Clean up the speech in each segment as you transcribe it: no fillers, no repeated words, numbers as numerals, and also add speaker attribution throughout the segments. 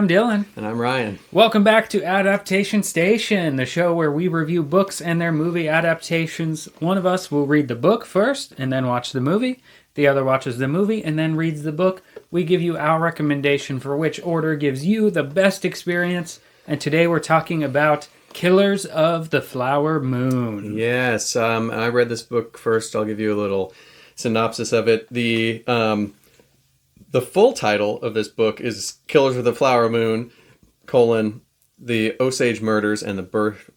Speaker 1: I'm Dillon.
Speaker 2: And I'm Ryan.
Speaker 1: Welcome back to Adaptation Station, the show where we review books and their movie adaptations. One of us will read the book first and then watch the movie. The other watches the movie and then reads the book. We give you our recommendation for which order gives you the best experience. And today we're talking about Killers of the Flower Moon.
Speaker 2: Yes, I read this book first. I'll give you a little synopsis of it. The full title of this book is Killers of the Flower Moon, the Osage Murders and the Birth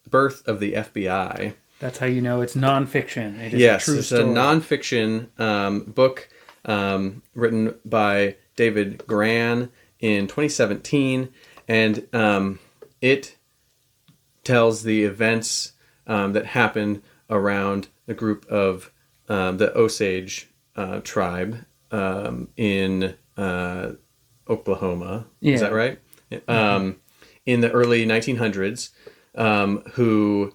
Speaker 2: of the FBI.
Speaker 1: That's how you know it's nonfiction. It is
Speaker 2: yes,
Speaker 1: a true
Speaker 2: it's
Speaker 1: story.
Speaker 2: a nonfiction book written by David Grann in 2017, and it tells the events that happened around a group of the Osage tribe in Oklahoma.
Speaker 1: Yeah.
Speaker 2: Is that right? In the early 1900s, who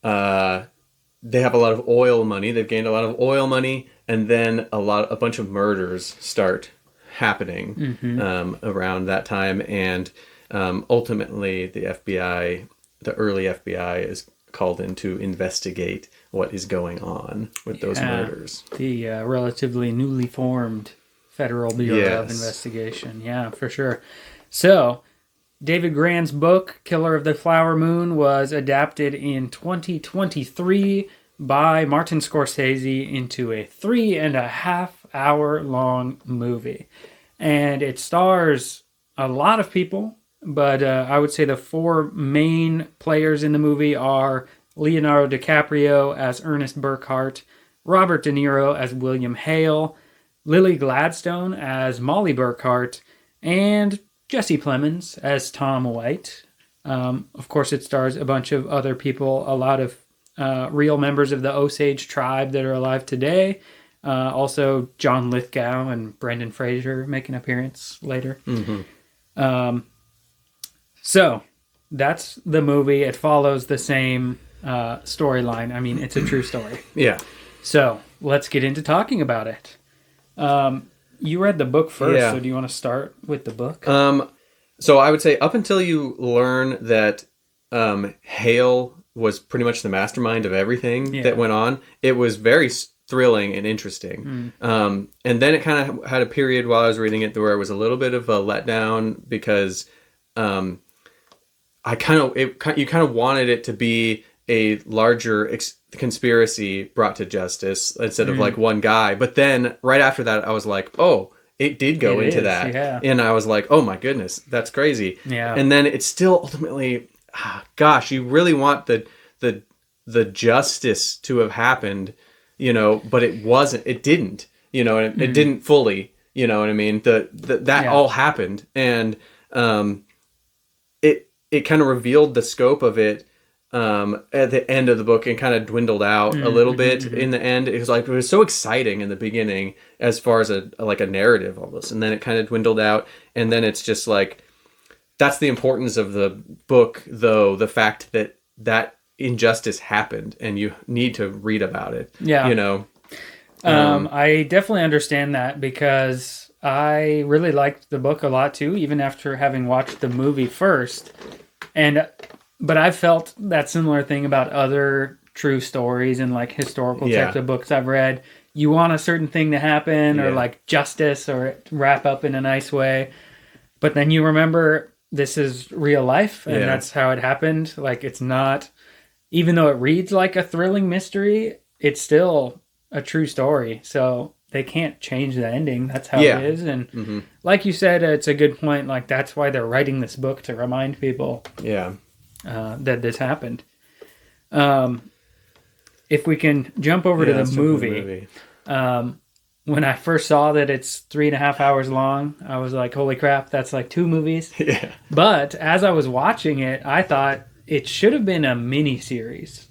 Speaker 2: they have a lot of oil money. They've gained a lot of oil money, and then a bunch of murders start happening around that time, and ultimately the FBI, the early FBI, is called in to investigate what is going on with those murders.
Speaker 1: The relatively newly formed Federal Bureau of Investigation. Yeah, for sure. So, David Grann's book, Killer of the Flower Moon, was adapted in 2023 by Martin Scorsese into a 3.5-hour-long movie. And it stars a lot of people, but I would say the four main players in the movie are Leonardo DiCaprio as Ernest Burkhart, Robert De Niro as William Hale, Lily Gladstone as Molly Burkhart, and Jesse Plemons as Tom White. Of course, it stars a bunch of other people, a lot of real members of the Osage tribe that are alive today. Also, John Lithgow and Brendan Fraser make an appearance later. So, that's the movie. It follows the same storyline. I mean, it's a true story.
Speaker 2: Yeah.
Speaker 1: So, let's get into talking about it. You read the book first,
Speaker 2: Yeah.
Speaker 1: so do you want to start with the book?
Speaker 2: So I would say up until you learn that Hale was pretty much the mastermind of everything that went on, it was very thrilling and interesting. And then it kind of had a period while I was reading it where it was a little bit of a letdown because you kind of wanted it to be a larger conspiracy brought to justice instead of like one guy. But then right after that, I was like, oh, it did go into that.
Speaker 1: Yeah.
Speaker 2: And I was like, oh my goodness, that's crazy.
Speaker 1: Yeah.
Speaker 2: And then it's still ultimately, gosh, you really want the justice to have happened, but it wasn't, it didn't, and it didn't fully, you know what I mean? That all happened. And it kind of revealed the scope of it at the end of the book and kind of dwindled out a little bit in the end. It was so exciting in the beginning as far as a narrative almost, and then it kind of dwindled out, and then it's just like that's the importance of the book, though, the fact that injustice happened and you need to read about it.
Speaker 1: I definitely understand that because I really liked the book a lot too, even after having watched the movie first. But I've felt that similar thing about other true stories and like historical types of books I've read. You want a certain thing to happen or like justice or wrap up in a nice way. But then you remember this is real life and that's how it happened. Like it's not, even though it reads like a thrilling mystery, it's still a true story. So they can't change the ending. That's how it is. And like you said, it's a good point. Like that's why they're writing this book, to remind people. Yeah. That this happened. If we can jump over to the movie. When I first saw that it's 3.5 hours long, I was like, holy crap, that's like 2 movies.
Speaker 2: Yeah.
Speaker 1: But as I was watching it, I thought it should have been a mini series.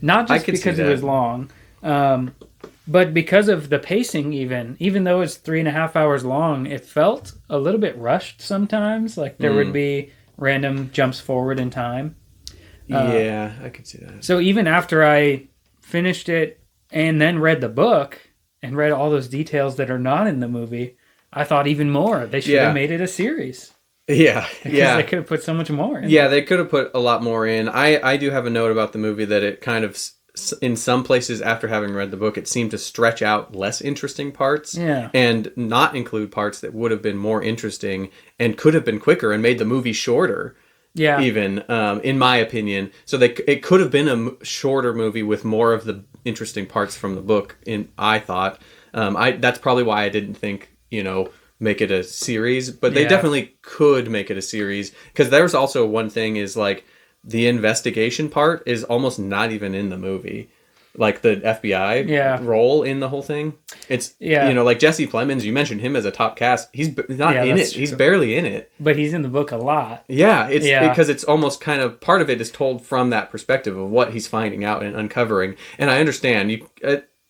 Speaker 1: Not just because it was long, but because of the pacing even though it's 3.5 hours long, it felt a little bit rushed sometimes. Like there would be random jumps forward in time.
Speaker 2: I could see that.
Speaker 1: So even after I finished it and then read the book and read all those details that are not in the movie, I thought even more. They should have made it a series.
Speaker 2: Yeah,
Speaker 1: Because they could have put so much more in.
Speaker 2: Yeah, they could have put a lot more in. I do have a note about the movie that it kind of, in some places after having read the book, it seemed to stretch out less interesting parts
Speaker 1: Yeah.
Speaker 2: and not include parts that would have been more interesting and could have been quicker and made the movie shorter.
Speaker 1: Yeah.
Speaker 2: Even in my opinion, so it could have been a shorter movie with more of the interesting parts from the book. I thought, that's probably why I didn't think, make it a series, but they definitely could make it a series, because there's also one thing is like the investigation part is almost not even in the movie, like the FBI role in the whole thing. It's like Jesse Plemons, you mentioned him as a top cast, he's not in it. True. He's barely in it,
Speaker 1: but he's in the book a lot.
Speaker 2: Because it's almost kind of part of it is told from that perspective of what he's finding out and uncovering. And I understand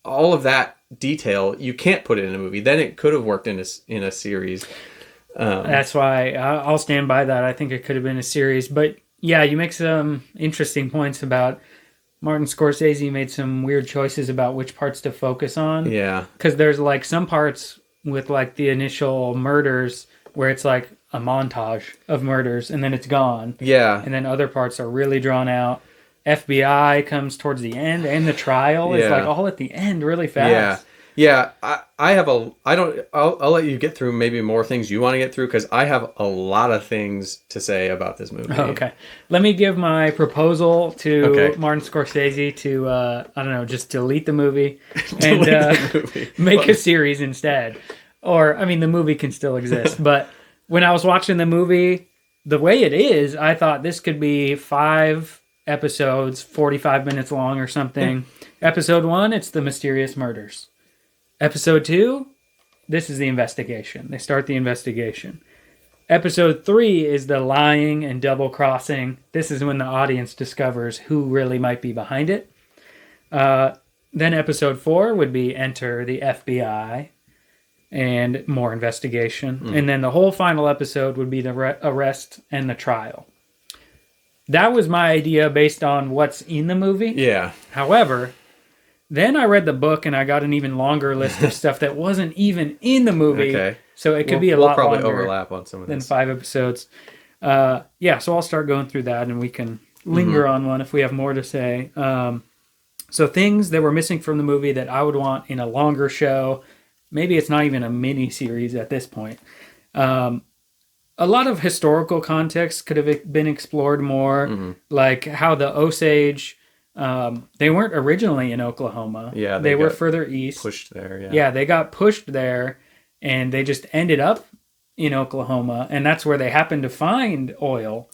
Speaker 2: all of that detail you can't put it in a movie. Then it could have worked in a series.
Speaker 1: That's why I'll stand by that. I think it could have been a series. But yeah, you make some interesting points about Martin Scorsese made some weird choices about which parts to focus on.
Speaker 2: Yeah,
Speaker 1: because there's like some parts with like the initial murders where it's like a montage of murders and then it's gone.
Speaker 2: Yeah,
Speaker 1: and then other parts are really drawn out. FBI comes towards the end, and the trial is like all at the end really fast.
Speaker 2: Yeah. I'll let you get through maybe more things you want to get through, because I have a lot of things to say about this movie.
Speaker 1: Okay. Let me give my proposal to Martin Scorsese to, I don't know, just delete the movie and make a series instead. Or, I mean, the movie can still exist. But when I was watching the movie, the way it is, I thought this could be 5 episodes, 45 minutes long or something. Episode 1, it's the mysterious murders. Episode 2, this is the investigation. They start the investigation. Episode 3 is the lying and double crossing. This is when the audience discovers who really might be behind it. Then episode 4 would be enter the FBI and more investigation. And then the whole final episode would be the arrest and the trial. That was my idea based on what's in the movie.
Speaker 2: Yeah.
Speaker 1: However, then I read the book and I got an even longer list of stuff that wasn't even in the movie. Okay. So it could be a lot longer. We'll probably
Speaker 2: overlap on some of this.
Speaker 1: Than 5 episodes. So I'll start going through that and we can linger on one if we have more to say. So things that were missing from the movie that I would want in a longer show. Maybe it's not even a mini series at this point. A lot of historical context could have been explored more, like how the Osage, they weren't originally in Oklahoma.
Speaker 2: Yeah,
Speaker 1: they were further east.
Speaker 2: Pushed there,
Speaker 1: Yeah, they got pushed there, and they just ended up in Oklahoma, and that's where they happened to find oil.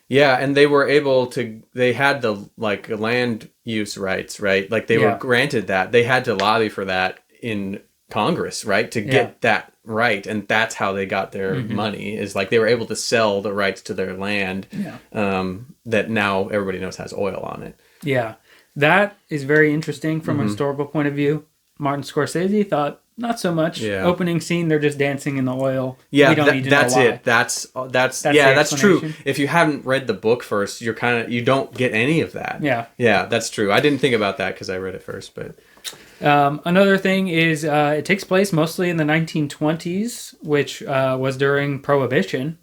Speaker 2: Yeah, and they were able to, they had the land use rights, right? Like they were granted that. They had to lobby for that in Congress, right? To get that right, and that's how they got their money, is like they were able to sell the rights to their land that now everybody knows has oil on it. Yeah,
Speaker 1: that is very interesting from a historical point of view. Martin Scorsese thought not so much. Opening scene, they're just dancing in the oil.
Speaker 2: Yeah, we don't need to that's know why. It. That's true. If you haven't read the book first, you don't get any of that. Yeah, that's true. I didn't think about that because I read it first, but.
Speaker 1: Another thing is it takes place mostly in the 1920s, which was during Prohibition.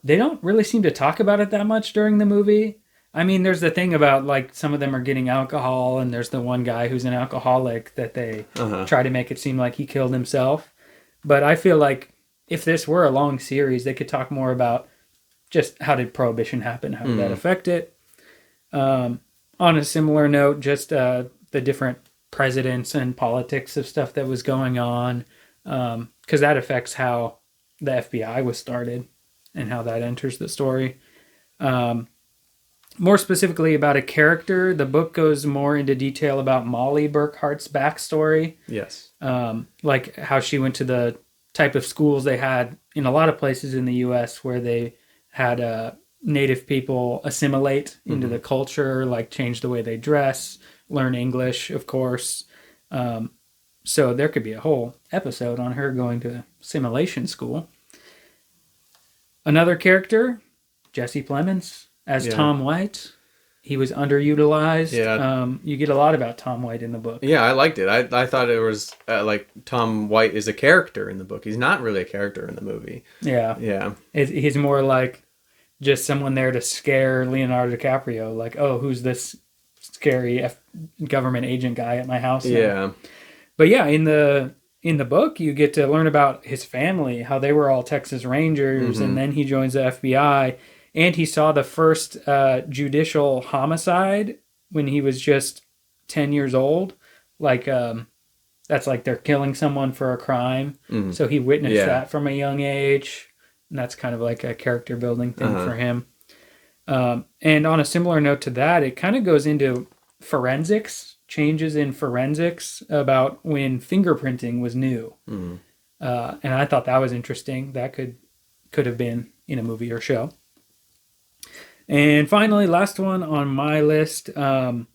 Speaker 1: They don't really seem to talk about it that much during the movie. I mean, there's the thing about like some of them are getting alcohol, and there's the one guy who's an alcoholic that they try to make it seem like he killed himself. But I feel like if this were a long series, they could talk more about just how did Prohibition happen, how did that affect it. On a similar note, just the different presidents and politics of stuff that was going on, because that affects how the FBI was started and how that enters the story. More specifically about a character, the book goes more into detail about Molly Burkhart's backstory.
Speaker 2: Yes.
Speaker 1: Like how she went to the type of schools they had in a lot of places in the U.S. where they had Native people assimilate into the culture, like change the way they dress, learn English, of course. So there could be a whole episode on her going to assimilation school. Another character, Jesse Plemons as Tom White. he was underutilized.
Speaker 2: Yeah.
Speaker 1: You get a lot about Tom White in the book.
Speaker 2: Yeah, I liked it. I thought it was like Tom White is a character in the book. He's not really a character in the movie.
Speaker 1: Yeah.
Speaker 2: Yeah.
Speaker 1: He's more like just someone there to scare Leonardo DiCaprio. Like, oh, who's this scary government agent guy at my house?
Speaker 2: Yeah.
Speaker 1: But yeah, in the book, you get to learn about his family, how they were all Texas Rangers, and then he joins the FBI. And he saw the first judicial homicide when he was just 10 years old. Like, that's like they're killing someone for a crime. So he witnessed that from a young age. And that's kind of like a character building thing for him. And on a similar note to that, it kind of goes into forensics, changes in forensics about when fingerprinting was new. And I thought that was interesting. That could have been in a movie or show. And finally, last one on my list, kind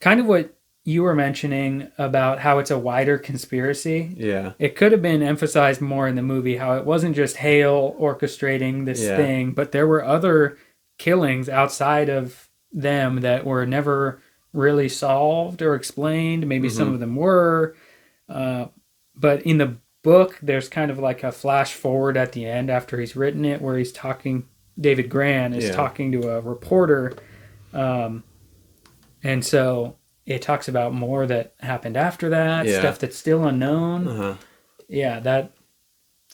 Speaker 1: of what you were mentioning about how it's a wider conspiracy.
Speaker 2: Yeah.
Speaker 1: It could have been emphasized more in the movie, how it wasn't just Hale orchestrating this thing, but there were other killings outside of them that were never really solved or explained. Maybe some of them were. But in the book, there's kind of like a flash forward at the end after he's written it where he's talking... David Grann is talking to a reporter, and so it talks about more that happened after that, stuff that's still unknown. Yeah, that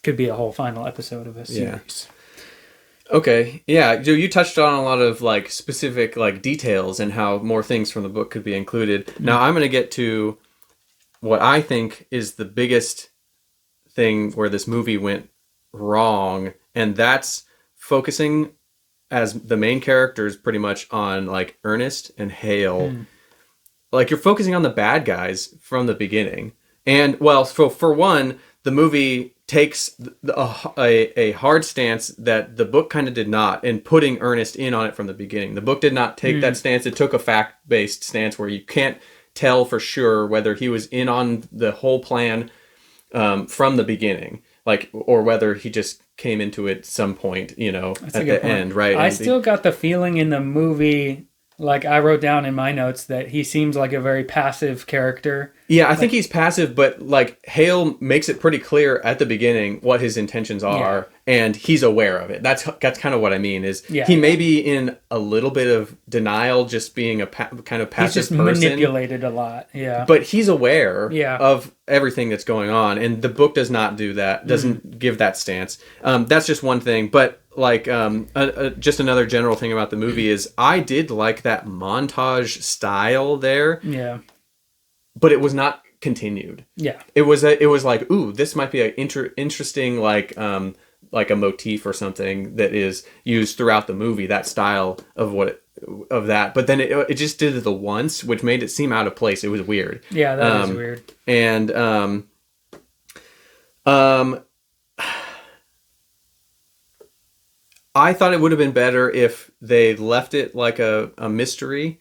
Speaker 1: could be a whole final episode of a series.
Speaker 2: Okay, yeah, so you touched on a lot of like specific like details and how more things from the book could be included. Now I'm going to get to what I think is the biggest thing where this movie went wrong, and that's focusing as the main characters pretty much on like Ernest and Hale. Like you're focusing on the bad guys from the beginning. And well, so for one, the movie takes a hard stance that the book kind of did not in putting Ernest in on it from the beginning. The book did not take that stance. It took a fact-based stance where you can't tell for sure whether he was in on the whole plan from the beginning, like, or whether he just came into it some point, you know, at the end, right?
Speaker 1: I still got the feeling in the movie, like I wrote down in my notes, that he seems like a very passive character. Yeah,
Speaker 2: I think he's passive, but like Hale makes it pretty clear at the beginning what his intentions are, and he's aware of it. That's kind of what I mean. Is he may be in a little bit of denial, just being a kind of passive
Speaker 1: he's just
Speaker 2: person,
Speaker 1: manipulated a lot. Yeah,
Speaker 2: but he's aware of everything that's going on, and the book does not do that. Doesn't give that stance. That's just one thing, but. Like, just another general thing about the movie is I did like that montage style there.
Speaker 1: Yeah.
Speaker 2: But it was not continued.
Speaker 1: Yeah.
Speaker 2: It was like, ooh, this might be an interesting, like a motif or something that is used throughout the movie, that style of that. But then it just did it the once, which made it seem out of place. It was weird.
Speaker 1: Yeah, that is weird.
Speaker 2: And, I thought it would have been better if they left it like a mystery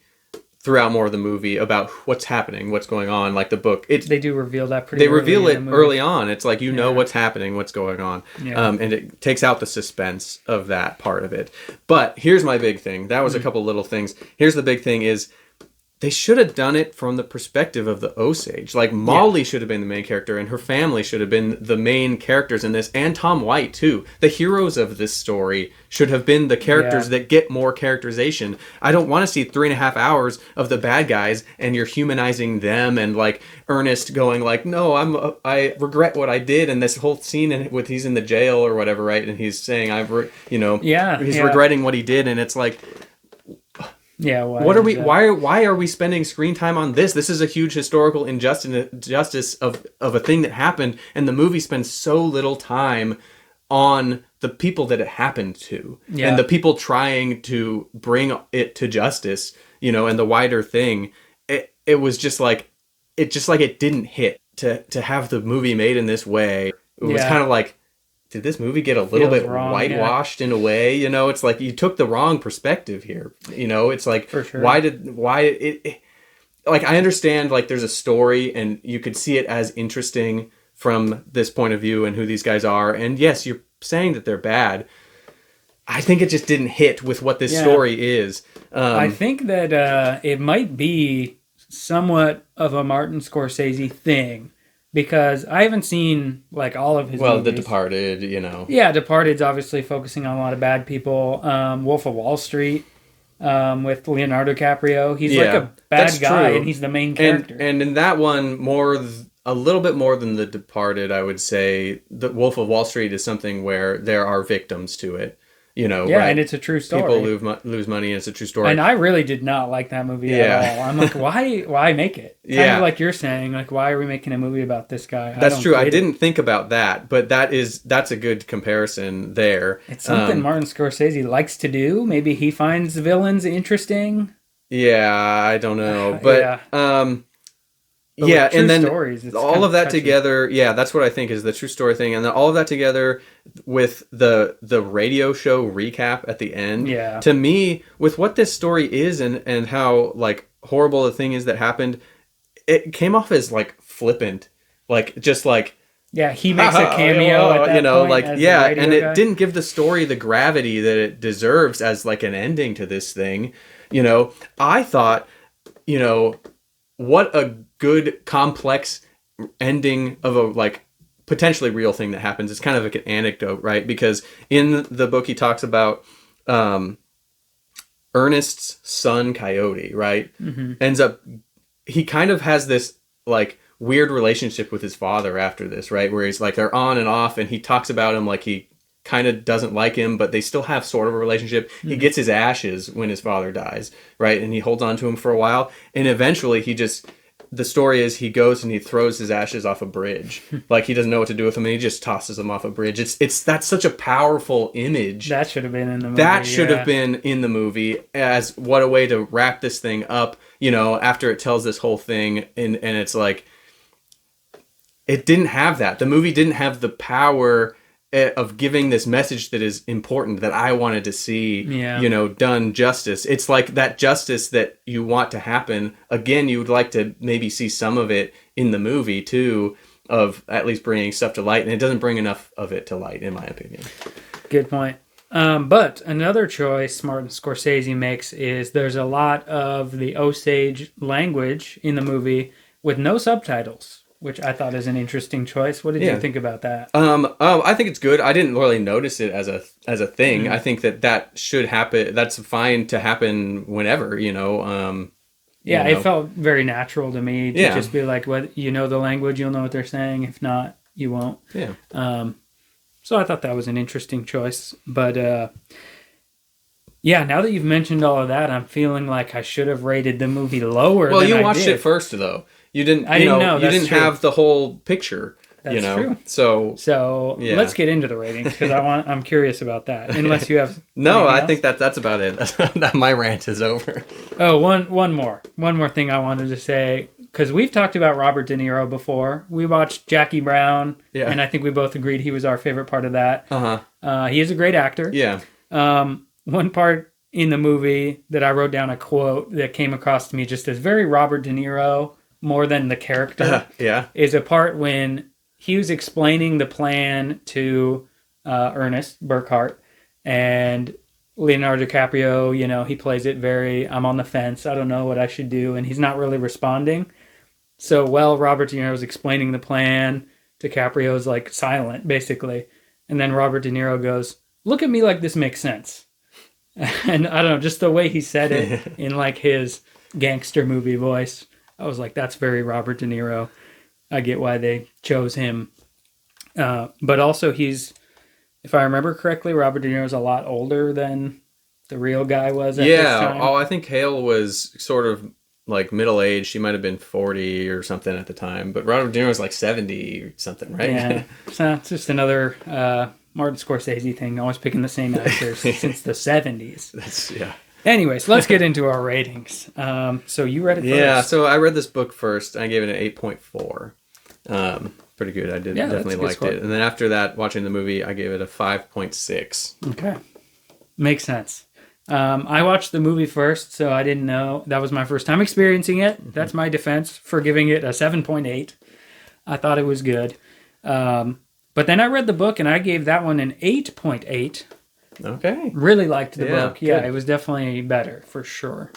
Speaker 2: throughout more of the movie about what's happening, what's going on. Like the book,
Speaker 1: they do reveal that pretty.
Speaker 2: They reveal it early on. It's like you know what's happening, what's going on, and it takes out the suspense of that part of it. But here's my big thing. That was a couple little things. Here's the big thing: is they should have done it from the perspective of the Osage. Like Molly should have been the main character, and her family should have been the main characters in this, and Tom White too. The heroes of this story should have been the characters that get more characterization. I don't want to see 3.5 hours of the bad guys and you're humanizing them, and like Ernest going like, no, I regret what I did, and this whole scene with he's in the jail or whatever, right? And he's saying he's regretting what he did, and it's like.
Speaker 1: Yeah.
Speaker 2: Why are we spending screen time on this? This is a huge historical injustice of a thing that happened, and the movie spends so little time on the people that it happened to, and the people trying to bring it to justice, and the wider thing. It was just like it didn't hit to have the movie made in this way. It was kind of like. Did this movie get a little bit wrong, whitewashed in a way? It's like you took the wrong perspective here. It's like, for sure. Like, I understand, like, there's a story and you could see it as interesting from this point of view and who these guys are. And yes, you're saying that they're bad. I think it just didn't hit with what this story is.
Speaker 1: I think that it might be somewhat of a Martin Scorsese thing because I haven't seen like all of his
Speaker 2: Well,
Speaker 1: movies.
Speaker 2: The Departed, you know.
Speaker 1: Yeah, Departed's obviously focusing on a lot of bad people. Wolf of Wall Street with Leonardo DiCaprio. He's like a bad guy, and he's the main character.
Speaker 2: And in that one, a little bit more than The Departed, I would say, The Wolf of Wall Street is something where there are victims to it. You know,
Speaker 1: yeah,
Speaker 2: right?
Speaker 1: And it's a true story.
Speaker 2: People lose money, and it's a true story.
Speaker 1: And I really did not like that movie at all. I'm like, why make it? Kind of like you're saying, like, why are we making a movie about this guy?
Speaker 2: That's true. I didn't think about that, but that's a good comparison there.
Speaker 1: It's something Martin Scorsese likes to do. Maybe he finds villains interesting.
Speaker 2: Yeah, I don't know, but yeah, and then
Speaker 1: stories,
Speaker 2: all of that together, that's what I think is the true story thing, and then all of that together with the radio show recap at the end. Yeah, to me, with what this story is and how like horrible the thing is that happened, it came off as like flippant, like just like.
Speaker 1: Yeah, he makes a cameo at that
Speaker 2: you know,
Speaker 1: point
Speaker 2: like
Speaker 1: as
Speaker 2: and it
Speaker 1: guy.
Speaker 2: didn't give the story the gravity that it deserves as like an ending to this thing. You know, I thought, you know, what a good complex ending of a like potentially real thing that happens. It's kind of like an anecdote, right? Because in the book he talks about Ernest's son Coyote, right? Ends up he kind of has this like weird relationship with his father after this, right? Where he's like they're on and off, and he talks about him like he kind of doesn't like him, but they still have sort of a relationship. He gets his ashes when his father dies, right? And he holds on to him for a while, and eventually the story is he goes and he throws his ashes off a bridge. Like he doesn't know what to do with them, and he just tosses them off a bridge. That's such a powerful image.
Speaker 1: That should have been in the movie.
Speaker 2: That should have been in the movie as what a way to wrap this thing up, you know, after it tells this whole thing, and it's like it didn't have that. The movie didn't have the power of giving this message that is important that I wanted to see, you know, done justice. It's like that justice that you want to happen. Again, you would like to maybe see some of it in the movie too, of at least bringing stuff to light. And it doesn't bring enough of it to light, in my opinion.
Speaker 1: Good point. But another choice Martin Scorsese makes is there's a lot of the Osage language in the movie with no subtitles, which I thought is an interesting choice. What did you think about that?
Speaker 2: I think it's good. I didn't really notice it as a thing. I think that should happen. That's fine to happen whenever, you know.
Speaker 1: It felt very natural to me to just be like, what you know the language, you'll know what they're saying. If not, you won't. Yeah. So I thought that was an interesting choice. But now that you've mentioned all of that, I'm feeling like I should have rated the movie lower.
Speaker 2: Well, you watched it first, though. You didn't. I didn't know. You didn't have the whole picture.
Speaker 1: That's
Speaker 2: you know.
Speaker 1: True.
Speaker 2: So
Speaker 1: let's get into the ratings because I'm curious about that. Unless you have
Speaker 2: I think that's about it. My rant is over.
Speaker 1: Oh, one more thing I wanted to say because we've talked about Robert De Niro before. We watched Jackie Brown, and I think we both agreed he was our favorite part of that. He is a great actor. Yeah. One part in the movie that I wrote down a quote that came across to me just as very Robert De Niro. More than the character, is a part when he was explaining the plan to Ernest Burkhart and Leonardo DiCaprio. You know, he plays it very, I'm on the fence, I don't know what I should do, and he's not really responding. So while Robert De Niro is explaining the plan, DiCaprio's like silent, basically. And then Robert De Niro goes, "Look at me like this makes sense." And I don't know, just the way he said it in like his gangster movie voice. I was like, that's very Robert De Niro. I get why they chose him. But also he's, if I remember correctly, Robert De Niro's a lot older than the real guy was at this time.
Speaker 2: I think Hale was sort of like middle-aged. She might have been 40 or something at the time. But Robert De Niro was like 70 or something, right?
Speaker 1: Yeah. So it's just another Martin Scorsese thing, always picking the same actors since the 70s. Anyways, let's get into our ratings. So you read it first.
Speaker 2: Yeah, so I read this book first. I gave it an 8.4. Pretty good. I definitely liked it. And then after that, watching the movie, I gave it a 5.6.
Speaker 1: Okay. Makes sense. I watched the movie first, so I didn't know. That was my first time experiencing it. Mm-hmm. That's my defense for giving it a 7.8. I thought it was good. But then I read the book, and I gave that one an 8.8.
Speaker 2: Okay.
Speaker 1: Really liked the book. Yeah,
Speaker 2: good.
Speaker 1: it was definitely better for sure.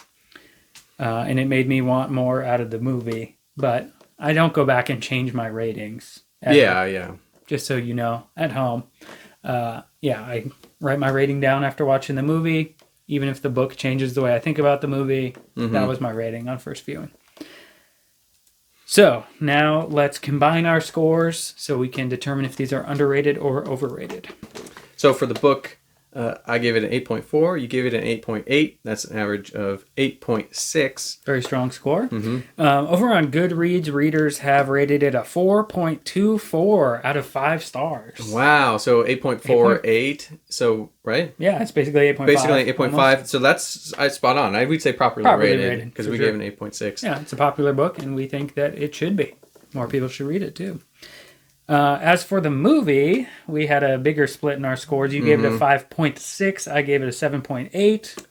Speaker 1: And it made me want more out of the movie. But I don't go back and change my ratings. Ever,
Speaker 2: Yeah.
Speaker 1: just so you know, at home. I write my rating down after watching the movie. Even if the book changes the way I think about the movie, that was my rating on first viewing. So now let's combine our scores so we can determine if these are underrated or overrated.
Speaker 2: So for the book, I gave it an 8.4. You gave it an 8.8. That's an average of 8.6.
Speaker 1: Very strong score. Over on Goodreads, readers have rated it a 4.24 out of 5 stars.
Speaker 2: Wow. So 8.48. So, right?
Speaker 1: Yeah, it's basically 8.5.
Speaker 2: Basically 8.5. So that's spot on. I would say properly rated because we gave it an 8.6.
Speaker 1: Yeah, it's a popular book, and we think that it should be. More people should read it, too. As for the movie, we had a bigger split in our scores. You gave it a 5.6. I gave it a 7.8.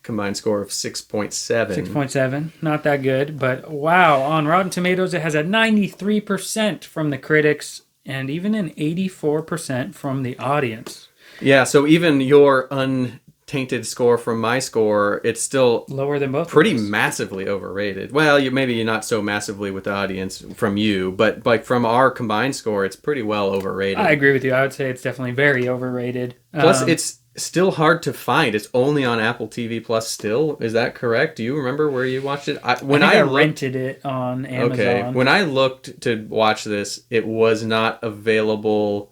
Speaker 2: Combined score of 6.7.
Speaker 1: 6.7. Not that good, but wow. On Rotten Tomatoes, it has a 93% from the critics and even an 84% from the audience.
Speaker 2: Yeah, so even your untainted score from my score, it's still
Speaker 1: lower than both.
Speaker 2: Pretty massively overrated. Well, maybe you're not so massively with the audience from you, but like from our combined score, it's pretty well overrated.
Speaker 1: I agree with you. I would say it's definitely very overrated.
Speaker 2: Plus, it's still hard to find. It's only on Apple TV Plus still. Is that correct? Do you remember where you watched it?
Speaker 1: I rented it on Amazon.
Speaker 2: Okay. When I looked to watch this, it was not available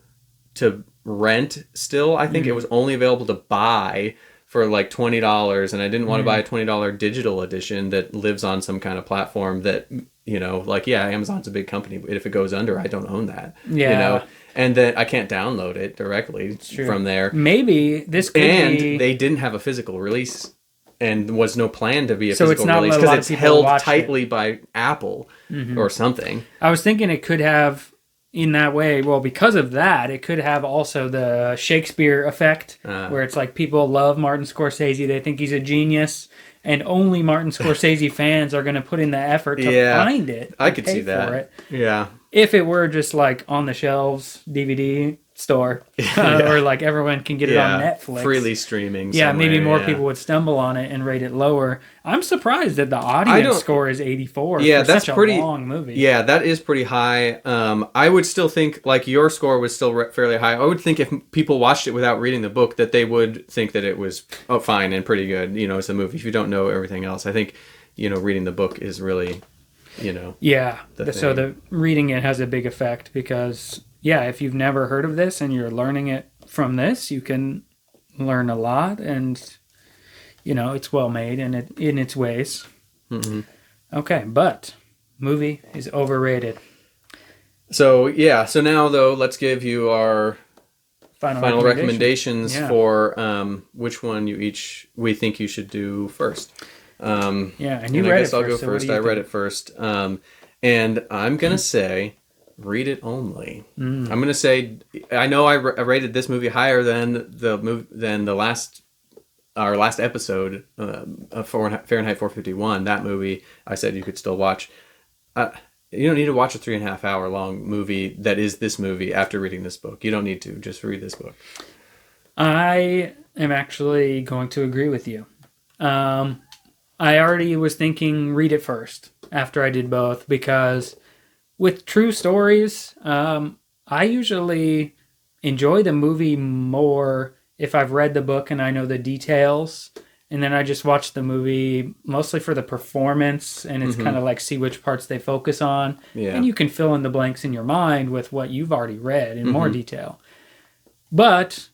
Speaker 2: to rent still. I think it was only available to buy for like $20, and I didn't want to buy a $20 digital edition that lives on some kind of platform that, Amazon's a big company, but if it goes under, I don't own that.
Speaker 1: Yeah.
Speaker 2: And then I can't download it directly from there.
Speaker 1: Maybe this could be...
Speaker 2: And they didn't have a physical release, and was no plan to be a physical release
Speaker 1: because
Speaker 2: it's held tightly by Apple or something.
Speaker 1: I was thinking it could have, in that way, well, because of that, it could have also the Shakespeare effect, where it's like people love Martin Scorsese, they think he's a genius, and only Martin Scorsese fans are going to put in the effort to find it.
Speaker 2: I could see that. Yeah.
Speaker 1: If it were just like on the shelves, DVD store, or like everyone can get it on Netflix.
Speaker 2: Freely streaming.
Speaker 1: Yeah, maybe more people would stumble on it and rate it lower. I'm surprised that the audience score is 84 for
Speaker 2: that's
Speaker 1: such
Speaker 2: pretty,
Speaker 1: a long movie.
Speaker 2: Yeah, that is pretty high. I would still think, like, your score was still fairly high. I would think if people watched it without reading the book, that they would think that it was fine and pretty good, as a movie. If you don't know everything else, I think, reading the book is really, so the reading it has a big effect because... Yeah, if you've never heard of this and you're learning it from this, you can learn a lot, and it's well made in its ways. Mm-hmm. Okay, but movie is overrated. So now though, let's give you our final recommendations for which one we think you should do first.
Speaker 1: And you read it first.
Speaker 2: I guess I'll go first. I read it first, and I'm gonna say. Read it only. I'm gonna say I know I rated this movie higher than our last episode of Fahrenheit 451. That movie I said you could still watch. You don't need to watch a 3.5 hour long movie that is this movie after reading this book. You don't need to. Just read this book.
Speaker 1: I am actually going to agree with you. I already was thinking read it first after I did both because. With true stories, I usually enjoy the movie more if I've read the book and I know the details. And then I just watch the movie mostly for the performance. And it's kind of like see which parts they focus on. Yeah. And you can fill in the blanks in your mind with what you've already read in more detail. But...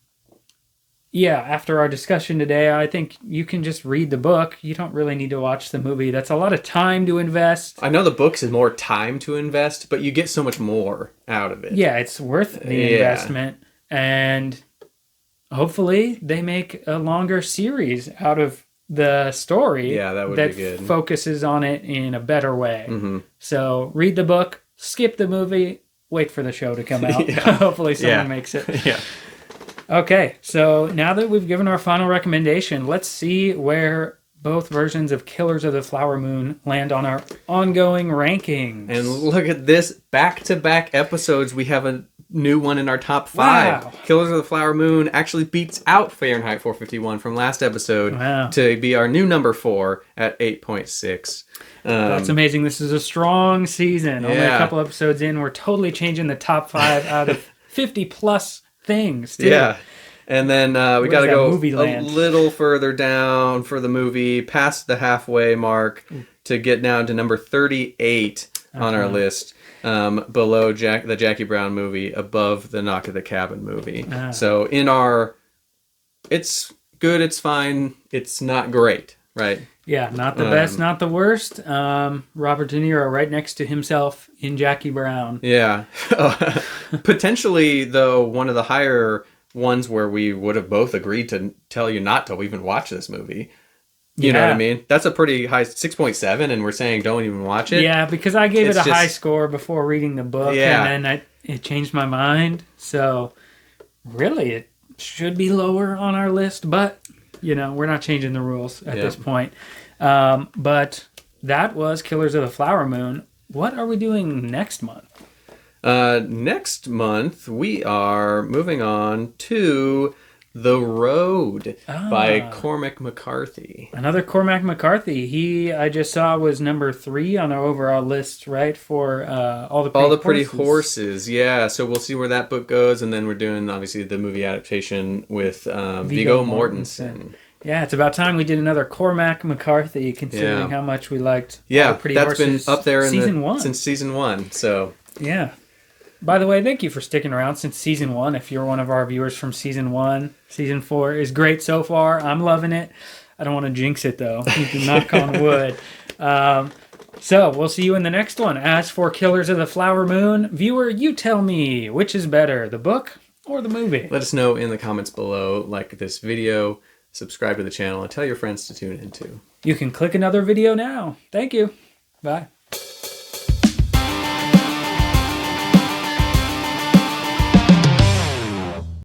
Speaker 1: yeah, after our discussion today, I think you can just read the book. You don't really need to watch the movie. That's a lot of time to invest.
Speaker 2: I know the books is more time to invest, but you get so much more out of it.
Speaker 1: Yeah, it's worth the investment. And hopefully they make a longer series out of the story.
Speaker 2: Yeah, that would be good.
Speaker 1: That focuses on it in a better way. Mm-hmm. So read the book, skip the movie, wait for the show to come out. Hopefully someone makes it.
Speaker 2: Yeah.
Speaker 1: Okay, so now that we've given our final recommendation, let's see where both versions of Killers of the Flower Moon land on our ongoing rankings.
Speaker 2: And look at this, back-to-back episodes, we have a new one in our top 5.
Speaker 1: Wow.
Speaker 2: Killers of the Flower Moon actually beats out Fahrenheit 451 from last episode to be our new number 4 at 8.6.
Speaker 1: That's amazing. This is a strong season. Only a couple episodes in, we're totally changing the top 5 out of 50 plus things, too.
Speaker 2: Yeah. And then we got to go a
Speaker 1: land?
Speaker 2: little further down for the movie, past the halfway mark, to get down to number 38 on our list, below the Jackie Brown movie, above the Knock at the Cabin movie. So in our, it's good, it's fine, it's not great, right?
Speaker 1: Yeah, not the best, not the worst. Robert De Niro right next to himself in Jackie Brown.
Speaker 2: Yeah. Potentially, though, one of the higher ones where we would have both agreed to tell you not to even watch this movie. You know what I mean? That's a pretty high 6.7, and we're saying don't even watch it.
Speaker 1: Yeah, because I gave it a high score before reading the book, and then it changed my mind. So, really, it should be lower on our list, but, we're not changing the rules at this point. But that was Killers of the Flower Moon. What are we doing next month?
Speaker 2: Next month, we are moving on to The Road by Cormac McCarthy.
Speaker 1: Another Cormac McCarthy. I just saw was number 3 on our overall list, right? For All the Pretty
Speaker 2: Horses. Yeah, so we'll see where that book goes. And then we're doing, obviously, the movie adaptation with Viggo Mortensen.
Speaker 1: Yeah, it's about time we did another Cormac McCarthy, considering how much we liked All the Pretty Horses.
Speaker 2: That's been up there
Speaker 1: since
Speaker 2: season 1. So
Speaker 1: yeah. By the way, thank you for sticking around since season 1. If you're one of our viewers from season 1, season 4 is great so far. I'm loving it. I don't want to jinx it, though. You can knock on wood. So we'll see you in the next one. As for Killers of the Flower Moon, viewer, you tell me, which is better, the book or the movie?
Speaker 2: Let us know in the comments below. Like this video, subscribe to the channel, and tell your friends to tune in too.
Speaker 1: You can click another video now. Thank you. Bye.